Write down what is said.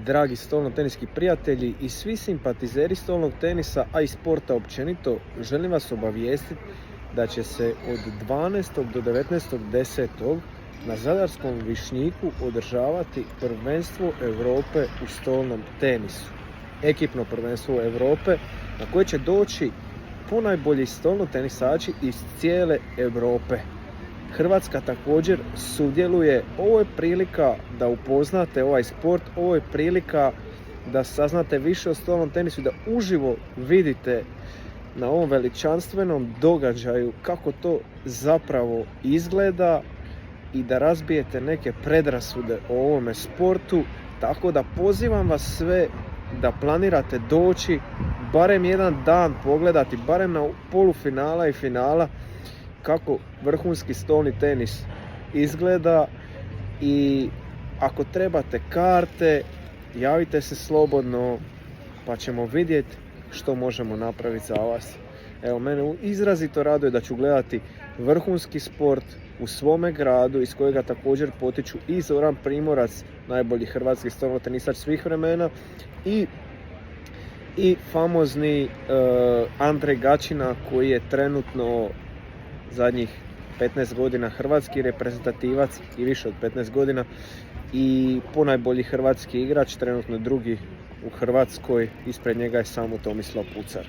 dragi stolno-teniski prijatelji i svi simpatizeri stolnog tenisa, a i sporta općenito, želim vas obavijestiti da će se od 12. do 19.10. na Zadarskom Višnjiku održavati prvenstvo Europe u stolnom tenisu. Ekipno prvenstvo Europe na koje će doći ponajbolji stolnotenisači iz cijele Europe. Hrvatska također sudjeluje. Ovo je prilika da upoznate ovaj sport, ovo je prilika da saznate više o stolnom tenisu, da uživo vidite na ovom veličanstvenom događaju kako to zapravo izgleda i da razbijete neke predrasude o ovome sportu. Tako da pozivam vas sve da planirate doći, barem jedan dan pogledati, barem na polufinala i finala kako vrhunski stolni tenis izgleda. I ako trebate karte, javite se slobodno pa ćemo vidjeti što možemo napraviti za vas. Evo, mene izrazito raduje da ću gledati vrhunski sport u svome gradu iz kojega također potiču i Zoran Primorac, najbolji hrvatski stolnotenisač svih vremena, i famozni Andrej Gaćina koji je trenutno zadnjih 15 godina hrvatski reprezentativac i više od 15 godina i ponajbolji hrvatski igrač, trenutno drugi u Hrvatskoj, ispred njega je samo Tomislav Pucar.